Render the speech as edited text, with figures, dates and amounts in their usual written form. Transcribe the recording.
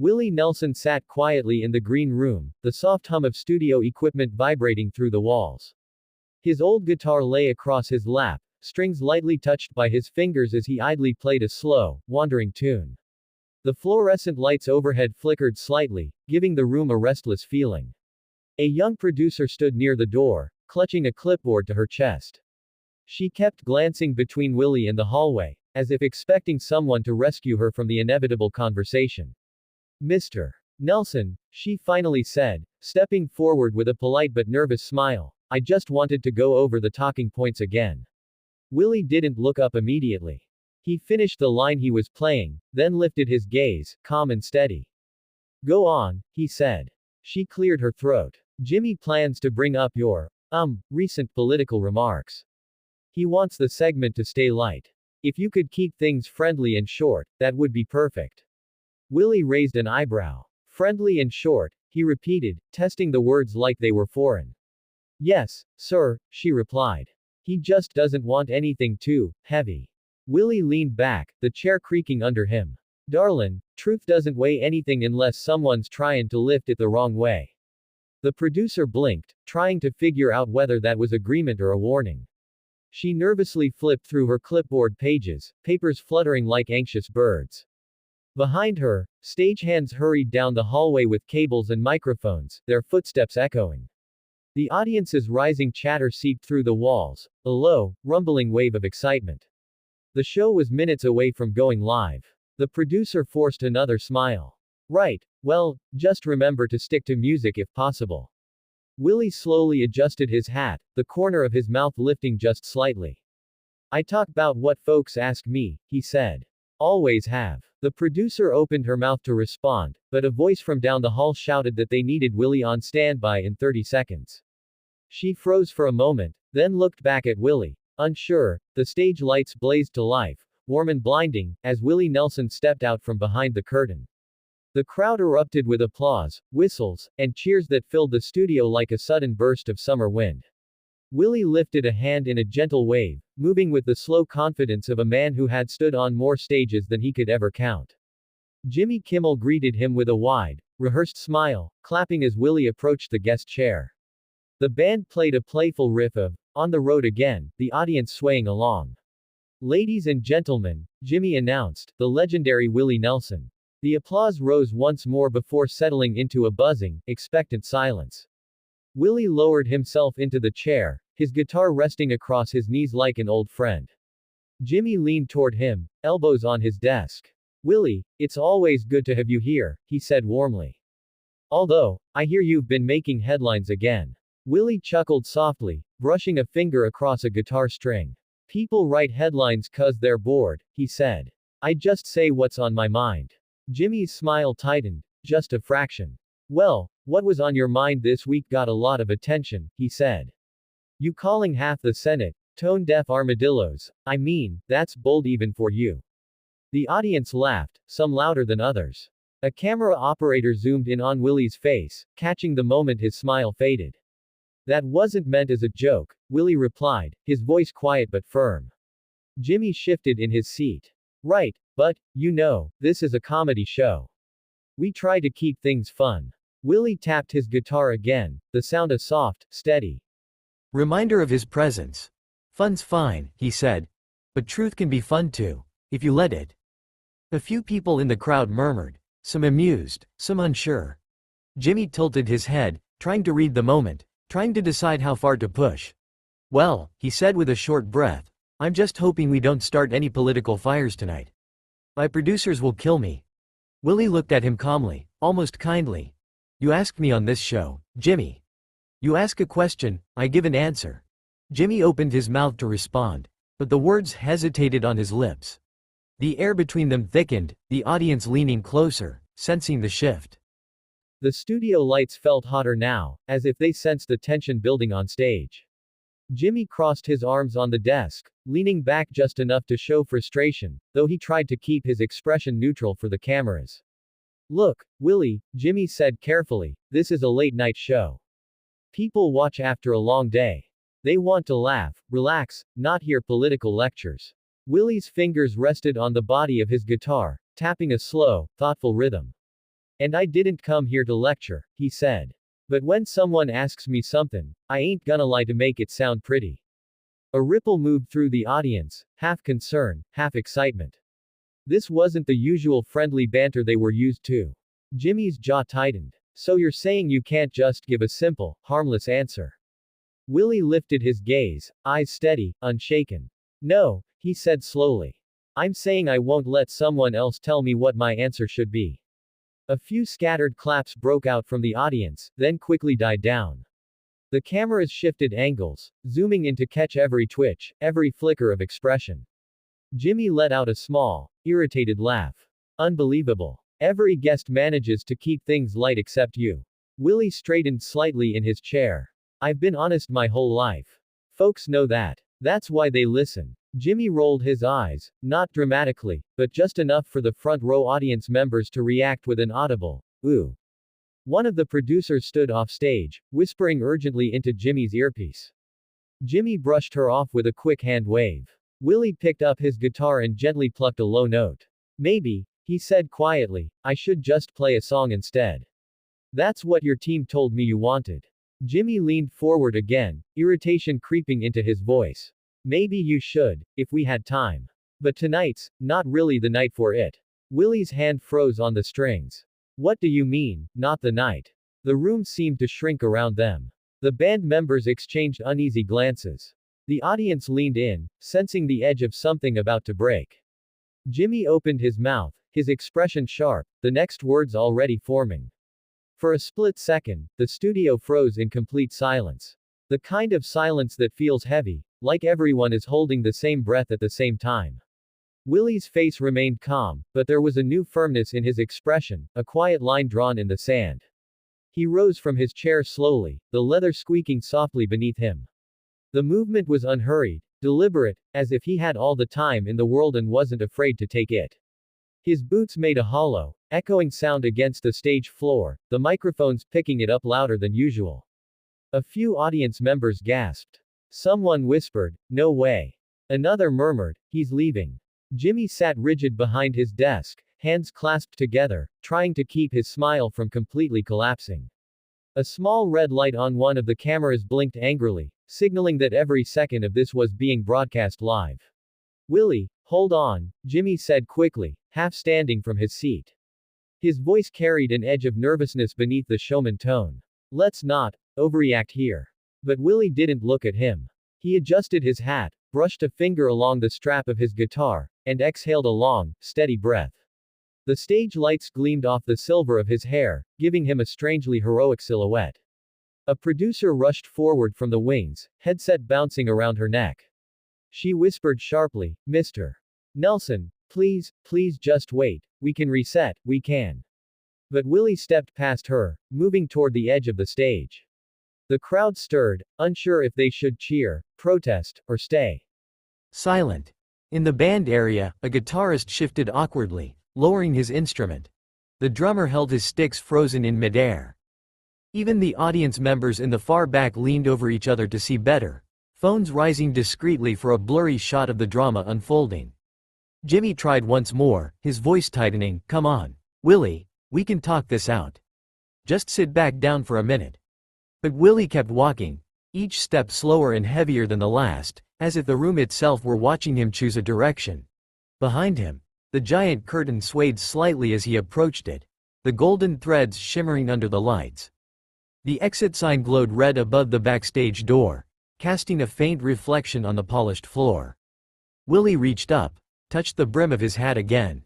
Willie Nelson sat quietly in the green room, the soft hum of studio equipment vibrating through the walls. His old guitar lay across his lap, strings lightly touched by his fingers as he idly played a slow, wandering tune. The fluorescent lights overhead flickered slightly, giving the room a restless feeling. A young producer stood near the door, clutching a clipboard to her chest. She kept glancing between Willie and the hallway, as if expecting someone to rescue her from the inevitable conversation. Mr. Nelson, she finally said, stepping forward with a polite but nervous smile, I just wanted to go over the talking points again. Willie didn't look up immediately. He finished the line he was playing, then lifted his gaze, calm and steady. Go on, he said. She cleared her throat. Jimmy plans to bring up your, recent political remarks. He wants the segment to stay light. If you could keep things friendly and short, that would be perfect. Willie raised an eyebrow. Friendly and short, he repeated, testing the words like they were foreign. Yes, sir, she replied. He just doesn't want anything too heavy. Willie leaned back, the chair creaking under him. Darlin', truth doesn't weigh anything unless someone's trying to lift it the wrong way. The producer blinked, trying to figure out whether that was agreement or a warning. She nervously flipped through her clipboard pages, papers fluttering like anxious birds. Behind her, stagehands hurried down the hallway with cables and microphones, their footsteps echoing. The audience's rising chatter seeped through the walls, a low, rumbling wave of excitement. The show was minutes away from going live. The producer forced another smile. Right, well, just remember to stick to music if possible. Willie slowly adjusted his hat, the corner of his mouth lifting just slightly. I talk about what folks ask me, he said. Always have. The producer opened her mouth to respond, but a voice from down the hall shouted that they needed Willie on standby in 30 seconds. She froze for a moment, then looked back at Willie. Unsure, the stage lights blazed to life, warm and blinding, as Willie Nelson stepped out from behind the curtain. The crowd erupted with applause, whistles, and cheers that filled the studio like a sudden burst of summer wind. Willie lifted a hand in a gentle wave, moving with the slow confidence of a man who had stood on more stages than he could ever count. Jimmy Kimmel greeted him with a wide, rehearsed smile, clapping as Willie approached the guest chair. The band played a playful riff of On the Road Again, the audience swaying along. Ladies and gentlemen, Jimmy announced, the legendary Willie Nelson. The applause rose once more before settling into a buzzing, expectant silence. Willie lowered himself into the chair, his guitar resting across his knees like an old friend. Jimmy leaned toward him, elbows on his desk. Willie, it's always good to have you here, he said warmly. Although, I hear you've been making headlines again. Willie chuckled softly, brushing a finger across a guitar string. People write headlines 'cause they're bored, he said. I just say what's on my mind. Jimmy's smile tightened, just a fraction. Well, what was on your mind this week got a lot of attention, he said. You calling half the Senate tone-deaf armadillos. I mean, that's bold even for you. The audience laughed, some louder than others. A camera operator zoomed in on Willie's face, catching the moment his smile faded. That wasn't meant as a joke, Willie replied, his voice quiet but firm. Jimmy shifted in his seat. Right, but, you know, this is a comedy show. We try to keep things fun. Willie tapped his guitar again, the sound a soft, steady reminder of his presence. Fun's fine, he said. But truth can be fun too, if you let it. A few people in the crowd murmured, some amused, some unsure. Jimmy tilted his head, trying to read the moment, trying to decide how far to push. Well, he said with a short breath, I'm just hoping we don't start any political fires tonight. My producers will kill me. Willie looked at him calmly, almost kindly. You asked me on this show, Jimmy. You ask a question, I give an answer. Jimmy opened his mouth to respond, but the words hesitated on his lips. The air between them thickened, the audience leaning closer, sensing the shift. The studio lights felt hotter now, as if they sensed the tension building on stage. Jimmy crossed his arms on the desk, leaning back just enough to show frustration, though he tried to keep his expression neutral for the cameras. Look, Willie, Jimmy said carefully, this is a late-night show. People watch after a long day. They want to laugh, relax, not hear political lectures. Willie's fingers rested on the body of his guitar, tapping a slow, thoughtful rhythm. And I didn't come here to lecture, he said. But when someone asks me something, I ain't gonna lie to make it sound pretty. A ripple moved through the audience, half concern, half excitement. This wasn't the usual friendly banter they were used to. Jimmy's jaw tightened. So you're saying you can't just give a simple, harmless answer? Willie lifted his gaze, eyes steady, unshaken. No, he said slowly. I'm saying I won't let someone else tell me what my answer should be. A few scattered claps broke out from the audience, then quickly died down. The cameras shifted angles, zooming in to catch every twitch, every flicker of expression. Jimmy let out a small, irritated laugh. Unbelievable. Every guest manages to keep things light except you. Willie straightened slightly in his chair. I've been honest my whole life. Folks know that. That's why they listen. Jimmy rolled his eyes, not dramatically, but just enough for the front row audience members to react with an audible, ooh. One of the producers stood off stage, whispering urgently into Jimmy's earpiece. Jimmy brushed her off with a quick hand wave. Willie picked up his guitar and gently plucked a low note. Maybe, he said quietly, I should just play a song instead. That's what your team told me you wanted. Jimmy leaned forward again, irritation creeping into his voice. Maybe you should, if we had time. But tonight's not really the night for it. Willie's hand froze on the strings. What do you mean, not the night? The room seemed to shrink around them. The band members exchanged uneasy glances. The audience leaned in, sensing the edge of something about to break. Jimmy opened his mouth, his expression sharp, the next words already forming. For a split second, the studio froze in complete silence. The kind of silence that feels heavy, like everyone is holding the same breath at the same time. Willie's face remained calm, but there was a new firmness in his expression, a quiet line drawn in the sand. He rose from his chair slowly, the leather squeaking softly beneath him. The movement was unhurried, deliberate, as if he had all the time in the world and wasn't afraid to take it. His boots made a hollow, echoing sound against the stage floor, the microphones picking it up louder than usual. A few audience members gasped. Someone whispered, "No way." Another murmured, "He's leaving." Jimmy sat rigid behind his desk, hands clasped together, trying to keep his smile from completely collapsing. A small red light on one of the cameras blinked angrily, signaling that every second of this was being broadcast live. Willie, hold on, Jimmy said quickly, half standing from his seat. His voice carried an edge of nervousness beneath the showman tone. Let's not overreact here. But Willie didn't look at him. He adjusted his hat, brushed a finger along the strap of his guitar, and exhaled a long, steady breath. The stage lights gleamed off the silver of his hair, giving him a strangely heroic silhouette. A producer rushed forward from the wings, headset bouncing around her neck. She whispered sharply, Mr. Nelson, please just wait, we can reset, we can. But Willie stepped past her, moving toward the edge of the stage. The crowd stirred, unsure if they should cheer, protest, or stay silent. In the band area, a guitarist shifted awkwardly, lowering his instrument. The drummer held his sticks frozen in midair. Even the audience members in the far back leaned over each other to see better, phones rising discreetly for a blurry shot of the drama unfolding. Jimmy tried once more, his voice tightening, "Come on, Willie, we can talk this out. Just sit back down for a minute." But Willie kept walking, each step slower and heavier than the last, as if the room itself were watching him choose a direction. Behind him, the giant curtain swayed slightly as he approached it, the golden threads shimmering under the lights. The exit sign glowed red above the backstage door, casting a faint reflection on the polished floor. Willie reached up, touched the brim of his hat again.